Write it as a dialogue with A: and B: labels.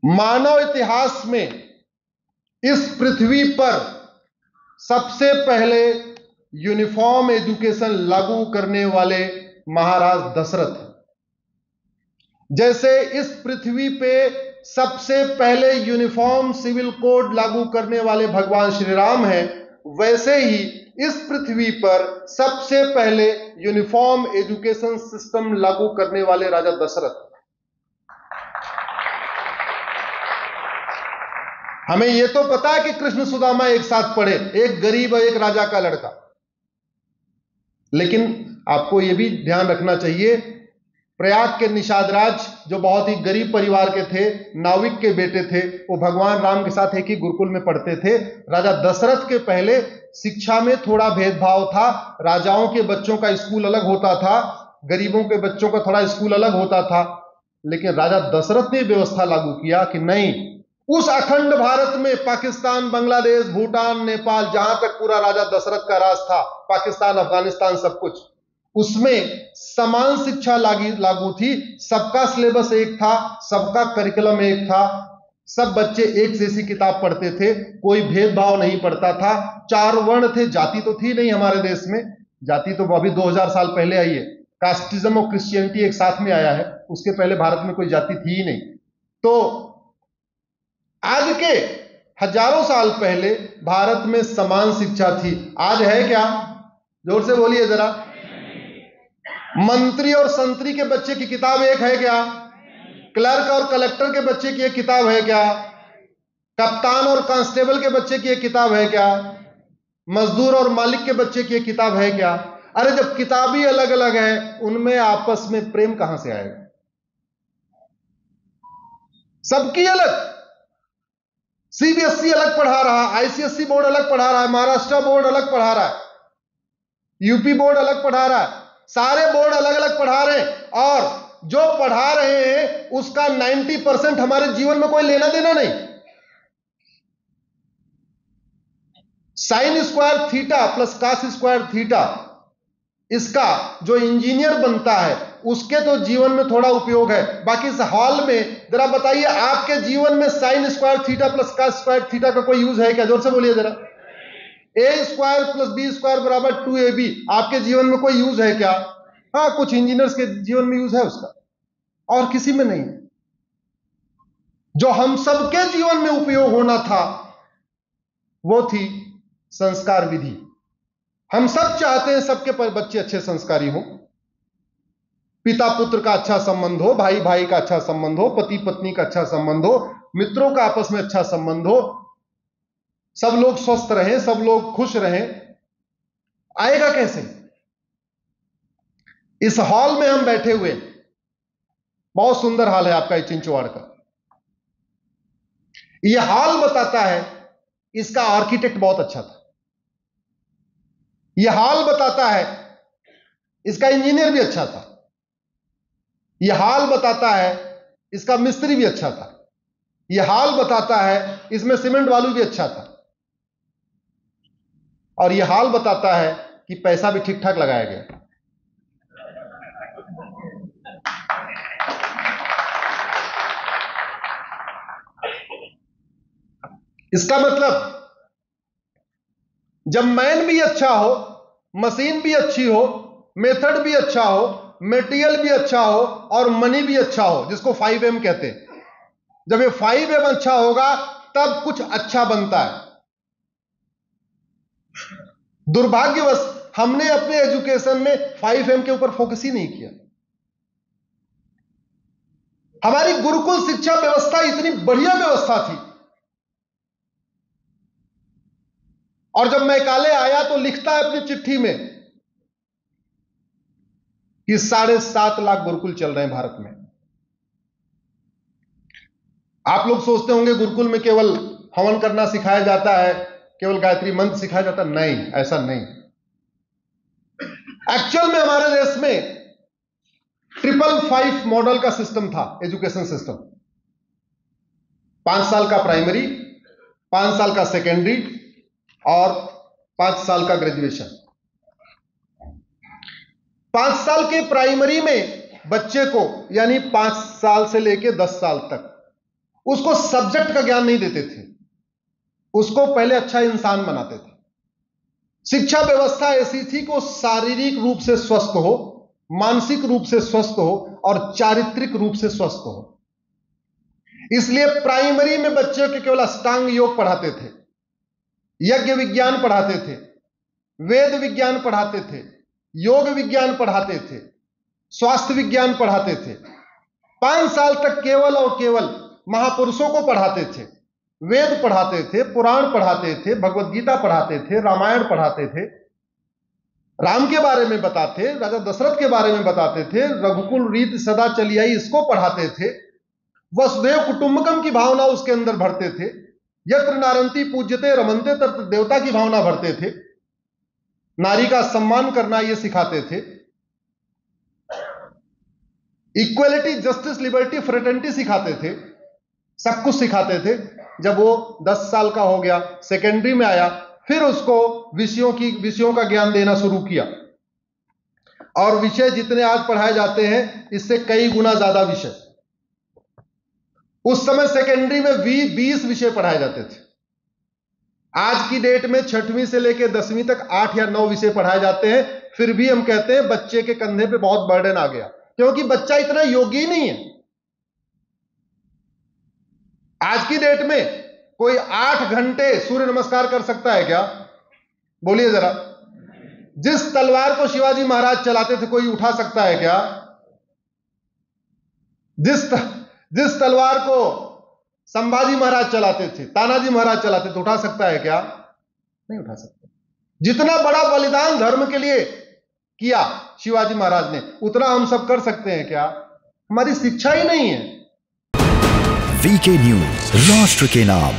A: मानव इतिहास में इस पृथ्वी पर सबसे पहले यूनिफॉर्म एजुकेशन लागू करने वाले महाराज दशरथ हैं। जैसे इस पृथ्वी पे सबसे पहले यूनिफॉर्म सिविल कोड लागू करने वाले भगवान श्री राम हैं, वैसे ही इस पृथ्वी पर सबसे पहले यूनिफॉर्म एजुकेशन सिस्टम लागू करने वाले राजा दशरथ। हमें यह तो पता है कि कृष्ण सुदामा एक साथ पढ़े, एक गरीब और एक राजा का लड़का, लेकिन आपको यह भी ध्यान रखना चाहिए, प्रयाग के निषाद राज जो बहुत ही गरीब परिवार के थे, नाविक के बेटे थे, वो भगवान राम के साथ एक ही गुरुकुल में पढ़ते थे। राजा दशरथ के पहले शिक्षा में थोड़ा भेदभाव था, राजाओं के बच्चों का स्कूल अलग होता था, गरीबों के बच्चों का थोड़ा स्कूल अलग होता था, लेकिन राजा दशरथ ने व्यवस्था लागू किया कि नहीं, उस अखंड भारत में पाकिस्तान, बांग्लादेश, भूटान, नेपाल, जहां तक पूरा राजा दशरथ का राज था, पाकिस्तान, अफगानिस्तान, सब कुछ, उसमें समान शिक्षा लागू थी। सबका सिलेबस एक था, सबका करिकुलम एक था, सब बच्चे एक जैसी किताब पढ़ते थे, कोई भेदभाव नहीं पड़ता था। 4 वर्ण थे, जाति तो थी नहीं हमारे देश में, जाति तो अभी 2000 साल पहले आई है, कास्टिज्म और क्रिश्चियनिटी एक साथ में आया है, उसके पहले भारत में कोई जाति थी ही नहीं। तो आज के हजारों साल पहले भारत में समान शिक्षा थी, आज है क्या? जोर से बोलिए जरा। मंत्री और संतरी के बच्चे की किताब एक है क्या? क्लर्क और कलेक्टर के बच्चे की एक किताब है क्या? कप्तान और कांस्टेबल के बच्चे की एक किताब है क्या? मजदूर और मालिक के बच्चे की एक किताब है क्या? अरे जब किताब ही अलग अलग है, उनमें आपस में प्रेम कहां से आएगा? सबकी अलग। सीबीएसई अलग पढ़ा रहा, आईसीएसई बोर्ड अलग पढ़ा रहा है, महाराष्ट्र बोर्ड अलग पढ़ा रहा है, यूपी बोर्ड अलग पढ़ा रहा है, सारे बोर्ड अलग अलग पढ़ा रहे हैं, और जो पढ़ा रहे हैं उसका 90% हमारे जीवन में कोई लेना देना नहीं। Sine square theta plus cos square theta, इसका जो इंजीनियर बनता है उसके तो जीवन में थोड़ा उपयोग है, बाकी इस हॉल में जरा बताइए, आपके जीवन में sine square theta plus cos square theta का कोई यूज है क्या? जोर से बोलिए जरा। A square plus B square बराबर 2ab, आपके जीवन में कोई यूज है क्या? हाँ, कुछ इंजीनियर्स के जीवन में यूज है उसका, और किसी में नहीं। जो हम सबके जीवन में उपयोग होना था वो थी संस्कार विधि। हम सब चाहते हैं सबके बच्चे अच्छे संस्कारी हो, पिता पुत्र का अच्छा संबंध हो, भाई भाई का अच्छा संबंध हो, पति पत्नी का अच्छा संबंध हो, मित्रों का आपस में अच्छा संबंध हो, सब लोग स्वस्थ रहें, सब लोग खुश रहें। आएगा कैसे? इस हॉल में हम बैठे हुए, बहुत सुंदर हाल है आपका, चिंचवाड़ का। यह हाल बताता है इसका आर्किटेक्ट बहुत अच्छा था। यह हाल बताता है इसका इंजीनियर भी अच्छा था। यह हाल बताता है इसका मिस्त्री भी अच्छा था। यह हाल बताता है इसमें सीमेंट वालू भी अच्छा था। और यह हाल बताता है कि पैसा भी ठीक ठाक लगाया गया। इसका मतलब जब मैन भी अच्छा हो, मशीन भी अच्छी हो, मेथड भी अच्छा हो, मटेरियल भी अच्छा हो, और मनी भी अच्छा हो, जिसको 5M कहते हैं, जब ये 5M अच्छा होगा तब कुछ अच्छा बनता है। दुर्भाग्यवश हमने अपने एजुकेशन में 5M के ऊपर फोकस ही नहीं किया। हमारी गुरुकुल शिक्षा व्यवस्था इतनी बढ़िया व्यवस्था थी, और जब मैकाले आया तो लिखता है अपनी चिट्ठी में कि 7.5 लाख गुरुकुल चल रहे हैं भारत में। आप लोग सोचते होंगे गुरुकुल में केवल हवन करना सिखाया जाता है, केवल गायत्री मंत्र सिखाया जाता है। नहीं, ऐसा नहीं। एक्चुअल में हमारे देश में 555 मॉडल का सिस्टम था, एजुकेशन सिस्टम। 5 साल का प्राइमरी, 5 साल का सेकेंडरी और 5 साल का ग्रेजुएशन। 5 साल के प्राइमरी में बच्चे को, यानी 5 साल से लेकर 10 साल तक उसको सब्जेक्ट का ज्ञान नहीं देते थे, उसको पहले अच्छा इंसान बनाते थे। शिक्षा व्यवस्था ऐसी थी कि वो शारीरिक रूप से स्वस्थ हो, मानसिक रूप से स्वस्थ हो और चारित्रिक रूप से स्वस्थ हो। इसलिए प्राइमरी में बच्चों के केवल अष्टांग योग पढ़ाते थे, यज्ञ विज्ञान पढ़ाते थे, वेद विज्ञान पढ़ाते थे, योग विज्ञान पढ़ाते थे, स्वास्थ्य विज्ञान पढ़ाते थे। 5 साल तक केवल और केवल महापुरुषों को पढ़ाते थे, वेद पढ़ाते थे, पुराण पढ़ाते थे, भगवत गीता पढ़ाते थे, रामायण पढ़ाते थे, राम के बारे में बताते, राजा दशरथ के बारे में बताते थे, रघुकुल रीत सदा चली आई इसको पढ़ाते थे, वसुदेव कुटुंबकम की भावना उसके अंदर भरते थे, यत्र नारंती पूज्यते रमनते तत्र देवता की भावना भरते थे, नारी का सम्मान करना ये सिखाते थे, इक्वलिटी, जस्टिस, लिबर्टी, फ्रेटर्निटी सिखाते थे, सब कुछ सिखाते थे। जब वो 10 साल का हो गया, सेकेंडरी में आया, फिर उसको विषयों का ज्ञान देना शुरू किया, और विषय जितने आज पढ़ाए जाते हैं इससे कई गुना ज्यादा विषय। उस समय सेकेंडरी में 20 विषय पढ़ाए जाते थे। आज की डेट में 6वीं से लेकर 10वीं तक 8 या 9 विषय पढ़ाए जाते हैं। फिर भी हम कहते हैं बच्चे के कंधे पे बहुत बर्डन आ गया, क्योंकि बच्चा इतना योगी नहीं है। आज की डेट में कोई 8 घंटे सूर्य नमस्कार कर सकता है क्या? बोलिए जरा। जिस तलवार को शिवाजी महाराज चलाते थे कोई उठा सकता है क्या? जिस तलवार को संभाजी महाराज चलाते थे, तानाजी महाराज चलाते थे, उठा सकता है क्या? नहीं उठा सकता। जितना बड़ा बलिदान धर्म के लिए किया शिवाजी महाराज ने, उतना हम सब कर सकते हैं क्या? हमारी शिक्षा ही नहीं है।
B: वीके न्यूज, राष्ट्र के नाम।